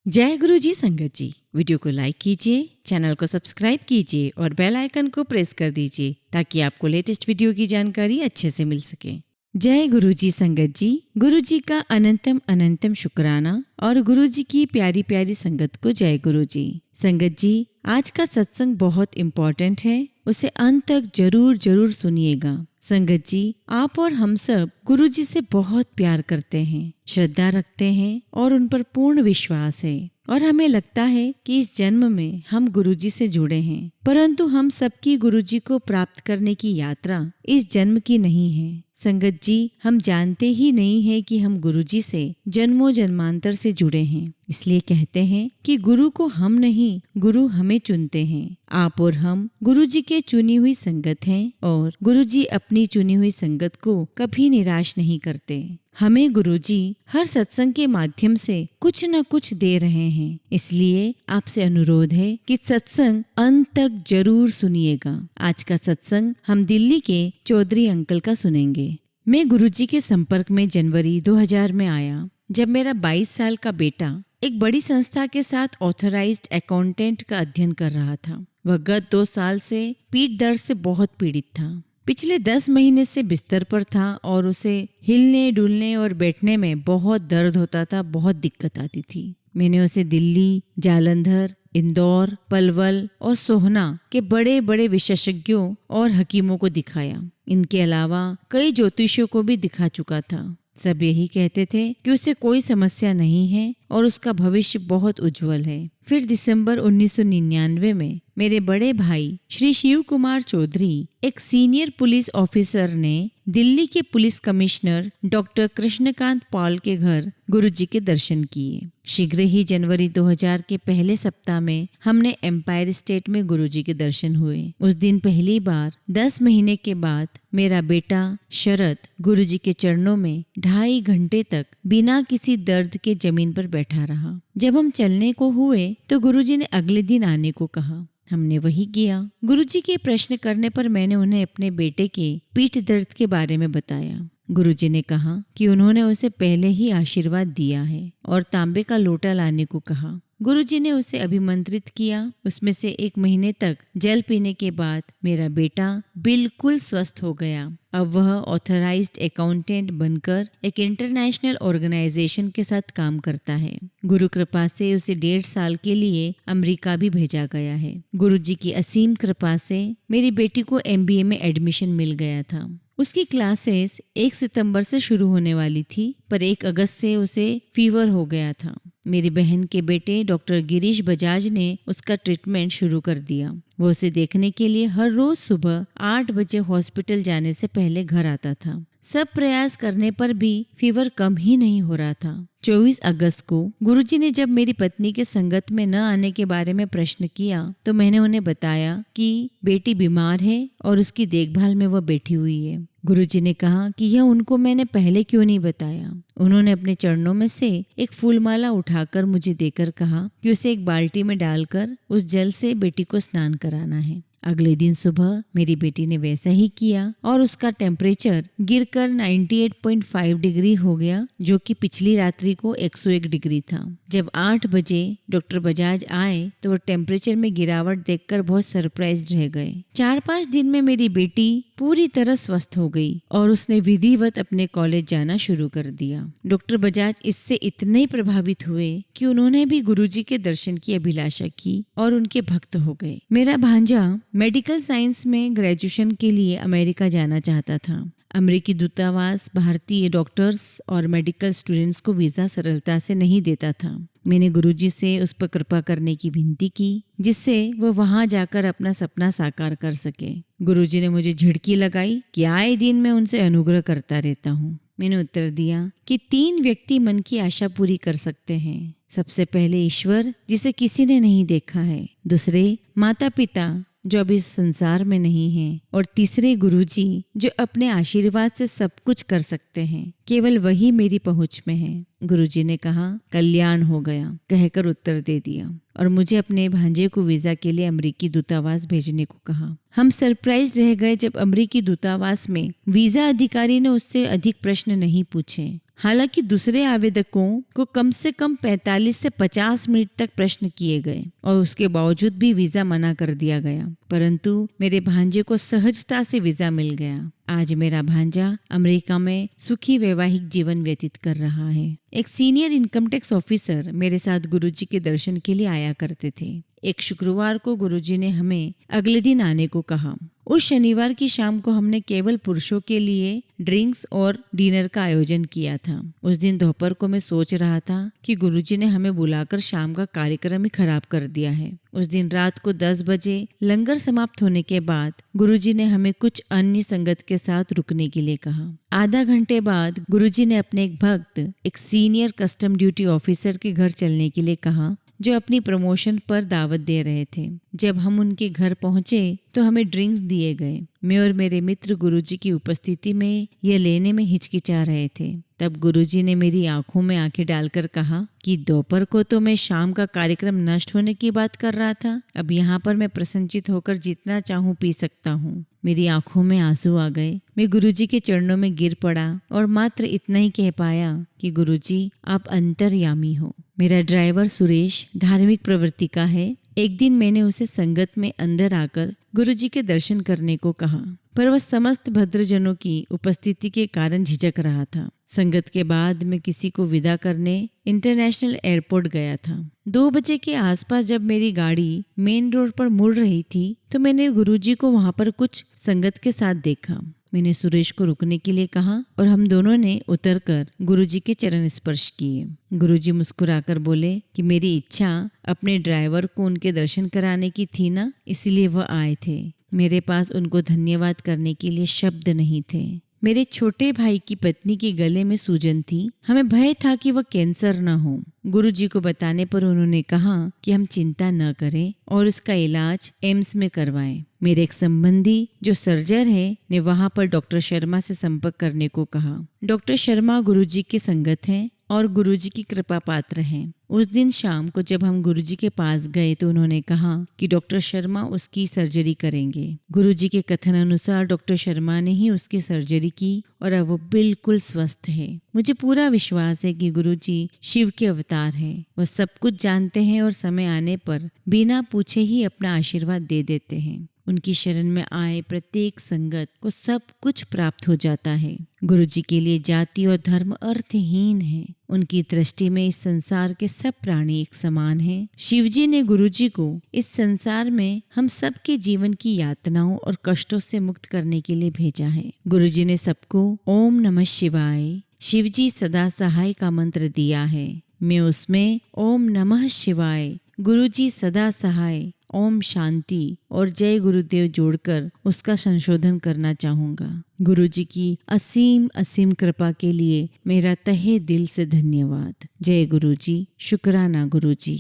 जय गुरु जी संगत जी। वीडियो को लाइक कीजिए, चैनल को सब्सक्राइब कीजिए और बेल आइकन को प्रेस कर दीजिए ताकि आपको लेटेस्ट वीडियो की जानकारी अच्छे से मिल सके। जय गुरु जी संगत जी। गुरु जी का अनंतम अनंतम शुक्राना और गुरु जी की प्यारी प्यारी संगत को जय गुरु जी। संगत जी, आज का सत्संग बहुत इम्पोर्टेंट है, उसे अंत तक जरूर जरूर सुनिएगा। संगत जी, आप और हम सब गुरु जी से बहुत प्यार करते हैं, श्रद्धा रखते हैं और उन पर पूर्ण विश्वास है और हमें लगता है कि इस जन्म में हम गुरु जी से जुड़े हैं, परंतु हम सबकी गुरु जी को प्राप्त करने की यात्रा इस जन्म की नहीं है। संगत जी, हम जानते ही नहीं है कि हम गुरु जी से जन्मों जन्मांतर से जुड़े हैं। इसलिए कहते हैं कि गुरु को हम नहीं, गुरु हमें चुनते हैं। आप और हम गुरु जी के चुनी हुई संगत हैं और गुरु जी अपनी चुनी हुई संगत को कभी निराश नहीं करते। हमें गुरुजी हर सत्संग के माध्यम से कुछ न कुछ दे रहे हैं, इसलिए आपसे अनुरोध है कि सत्संग अंत तक जरूर सुनिएगा। आज का सत्संग हम दिल्ली के चौधरी अंकल का सुनेंगे। मैं गुरुजी के संपर्क में जनवरी 2000 में आया, जब मेरा 22 साल का बेटा एक बड़ी संस्था के साथ ऑथराइज्ड अकाउंटेंट का अध्ययन कर रहा था। वह गत 2 साल से पीठ दर्द से बहुत पीड़ित था। पिछले 10 महीने से बिस्तर पर था और उसे हिलने डुलने और बैठने में बहुत दर्द होता था, बहुत दिक्कत आती थी। मैंने उसे दिल्ली, जालंधर, इंदौर, पलवल और सोहना के बड़े बड़े विशेषज्ञों और हकीमों को दिखाया। इनके अलावा कई ज्योतिषियों को भी दिखा चुका था। सब यही कहते थे कि उसे कोई समस्या नहीं है और उसका भविष्य बहुत उज्जवल है। फिर दिसंबर 1999 में मेरे बड़े भाई श्री शिव कुमार चौधरी, एक सीनियर पुलिस ऑफिसर, ने दिल्ली के police commissioner doctor Krishnakant Paul के घर गुरुजी के दर्शन किए। शीघ्र ही जनवरी 2000 के पहले सप्ताह में हमने एम्पायर स्टेट में गुरुजी के दर्शन हुए। उस दिन पहली बार 10 महीने के बाद मेरा बेटा शरद गुरुजी के चरणों में 2.5 घंटे तक बिना किसी दर्द के जमीन पर बैठा रहा। जब हम चलने को हुए तो गुरुजी ने अगले दिन आने को कहा। हमने वही किया। गुरुजी के प्रश्न करने पर मैंने उन्हें अपने बेटे के पीठ दर्द के बारे में बताया। गुरुजी ने कहा कि उन्होंने उसे पहले ही आशीर्वाद दिया है और तांबे का लोटा लाने को कहा। गुरुजी ने उसे अभिमंत्रित किया। उसमें से 1 महीने तक जल पीने के बाद मेरा बेटा बिल्कुल स्वस्थ हो गया। अब वह ऑथराइज्ड अकाउंटेंट बनकर एक इंटरनेशनल ऑर्गेनाइजेशन के साथ काम करता है। गुरु कृपा से उसे 1.5 साल के लिए अमेरिका भी भेजा गया है। गुरुजी की असीम कृपा से मेरी बेटी को MBA में एडमिशन मिल गया था। उसकी क्लासेस 1 सितंबर से शुरू होने वाली थी, पर 1 अगस्त से उसे फीवर हो गया था। मेरी बहन के बेटे डॉक्टर गिरीश बजाज ने उसका ट्रीटमेंट शुरू कर दिया। वो उसे देखने के लिए हर रोज सुबह 8 बजे हॉस्पिटल जाने से पहले घर आता था। सब प्रयास करने पर भी फीवर कम ही नहीं हो रहा था। 24 अगस्त को गुरुजी ने जब मेरी पत्नी के संगत में न आने के बारे में प्रश्न किया तो मैंने उन्हें बताया कि बेटी बीमार है और उसकी देखभाल में वह बैठी हुई है। गुरुजी ने कहा कि यह उनको मैंने पहले क्यों नहीं बताया। उन्होंने अपने चरणों में से एक फूलमाला उठाकर मुझे देकर कहा कि उसे एक बाल्टी में डालकर उस जल से बेटी को स्नान कराना है। अगले दिन सुबह मेरी बेटी ने वैसा ही किया और उसका टेम्परेचर गिरकर 98.5 डिग्री हो गया, जो कि पिछली रात्रि को 101 डिग्री था। जब 8 बजे डॉक्टर बजाज आए तो वो टेम्परेचर में गिरावट देखकर बहुत सरप्राइज रह गए। 4-5 दिन में मेरी बेटी पूरी तरह स्वस्थ हो गई और उसने विधिवत अपने कॉलेज जाना शुरू कर दिया। डॉक्टर बजाज इससे इतने प्रभावित हुए कि उन्होंने भी गुरुजी के दर्शन की अभिलाषा की और उनके भक्त हो गए। मेरा भांजा मेडिकल साइंस में ग्रेजुएशन के लिए अमेरिका जाना चाहता था। अमेरिकी दूतावास भारतीय डॉक्टर्स और मेडिकल स्टूडेंट्स को वीज़ा सरलता से नहीं देता था। मैंने गुरुजी से उस पर कृपा करने की विनती की, जिससे वो वहां जाकर अपना सपना साकार कर सके। गुरुजी ने मुझे झिड़की लगाई कि आए दिन मैं उनसे अनुग्रह करता रहता हूँ। मैंने उत्तर दिया कि 3 व्यक्ति मन की आशा पूरी कर सकते हैं। सबसे पहले ईश्वर, जिसे किसी ने नहीं देखा है। दूसरे माता पिता, जो अभी इस संसार में नहीं है। और तीसरे गुरुजी, जो अपने आशीर्वाद से सब कुछ कर सकते हैं। केवल वही मेरी पहुंच में है। गुरुजी ने कहा कल्याण हो गया कहकर उत्तर दे दिया और मुझे अपने भांजे को वीजा के लिए अमेरिकी दूतावास भेजने को कहा। हम सरप्राइज रह गए जब अमेरिकी दूतावास में वीजा अधिकारी ने उससे अधिक प्रश्न नहीं पूछे। हालांकि दूसरे आवेदकों को कम से कम 45 से 50 मिनट तक प्रश्न किए गए और उसके बावजूद भी वीजा मना कर दिया गया, परंतु मेरे भांजे को सहजता से वीजा मिल गया। आज मेरा भांजा अमेरिका में सुखी वैवाहिक जीवन व्यतीत कर रहा है। एक सीनियर इनकम टैक्स ऑफिसर मेरे साथ गुरुजी के दर्शन के लिए आया करते थे। एक शुक्रवार को गुरुजी ने हमें अगले दिन आने को कहा। उस शनिवार की शाम को हमने केवल पुरुषों के लिए ड्रिंक्स और डिनर का आयोजन किया था। उस दिन दोपहर को मैं सोच रहा था कि गुरुजी ने हमें बुलाकर शाम का कार्यक्रम ही खराब कर दिया है। उस दिन रात को 10 बजे लंगर समाप्त होने के बाद गुरुजी ने हमें कुछ अन्य संगत के साथ रुकने के लिए कहा। आधा घंटे बाद गुरुजी ने अपने एक भक्त, एक सीनियर कस्टम ड्यूटी ऑफिसर के घर चलने के लिए कहा, जो अपनी प्रमोशन पर दावत दे रहे थे। जब हम उनके घर पहुंचे तो हमें ड्रिंक्स दिए गए। मैं और मेरे मित्र गुरुजी की उपस्थिति में यह लेने में हिचकिचा रहे थे। तब गुरुजी ने मेरी आंखों में आंखें डालकर कहा कि दोपहर को तो मैं शाम का कार्यक्रम नष्ट होने की बात कर रहा था, अब यहाँ पर मैं प्रसन्नचित होकर जितना चाहूँ पी सकता हूँ। मेरी आंखों में आंसू आ गए। मैं गुरुजी के चरणों में गिर पड़ा और मात्र इतना ही कह पाया कि गुरुजी, आप अंतर्यामी हो। मेरा ड्राइवर सुरेश धार्मिक प्रवृत्ति का है। एक दिन मैंने उसे संगत में अंदर आकर गुरुजी के दर्शन करने को कहा, पर वह समस्त भद्रजनों की उपस्थिति के कारण झिझक रहा था। संगत के बाद मैं किसी को विदा करने इंटरनेशनल एयरपोर्ट गया था। 2 बजे के आसपास जब मेरी गाड़ी मेन रोड पर मुड़ रही थी तो मैंने गुरुजी को वहां पर कुछ संगत के साथ देखा। मैंने सुरेश को रुकने के लिए कहा और हम दोनों ने उतरकर गुरुजी के चरण स्पर्श किए। गुरुजी मुस्कुराकर बोले कि मेरी इच्छा अपने ड्राइवर को उनके दर्शन कराने की थी ना, इसलिए वह आए थे। मेरे पास उनको धन्यवाद करने के लिए शब्द नहीं थे। मेरे छोटे भाई की पत्नी के गले में सूजन थी। हमें भय था कि वह कैंसर न हो। गुरुजी को बताने पर उन्होंने कहा कि हम चिंता न करें और उसका इलाज एम्स में करवाएं। मेरे एक संबंधी जो सर्जन है ने वहां पर डॉक्टर शर्मा से संपर्क करने को कहा। डॉक्टर शर्मा गुरुजी के संगत हैं और गुरुजी की कृपा पात्र हैं। उस दिन शाम को जब हम गुरुजी के पास गए तो उन्होंने कहा कि डॉक्टर शर्मा उसकी सर्जरी करेंगे। गुरुजी के कथन अनुसार डॉक्टर शर्मा ने ही उसकी सर्जरी की और अब वो बिल्कुल स्वस्थ है। मुझे पूरा विश्वास है कि गुरुजी शिव के अवतार हैं। वह सब कुछ जानते हैं और समय आने पर बिना पूछे ही अपना आशीर्वाद दे देते हैं। उनकी शरण में आए प्रत्येक संगत को सब कुछ प्राप्त हो जाता है। गुरुजी के लिए जाति और धर्म अर्थहीन है। उनकी दृष्टि में इस संसार के सब प्राणी एक समान हैं। शिवजी ने गुरुजी को इस संसार में हम सबके जीवन की यातनाओं और कष्टों से मुक्त करने के लिए भेजा है। गुरुजी ने सबको ओम नमः शिवाय, शिवजी सदा सहाय का मंत्र दिया है। मैं उसमें ओम नमः शिवाय, गुरुजी सदा सहाय, ओम शांति और जय गुरुदेव जोड़कर उसका संशोधन करना चाहूँगा। गुरुजी की असीम असीम कृपा के लिए मेरा तहे दिल से धन्यवाद। जय गुरुजी, शुक्राना गुरुजी।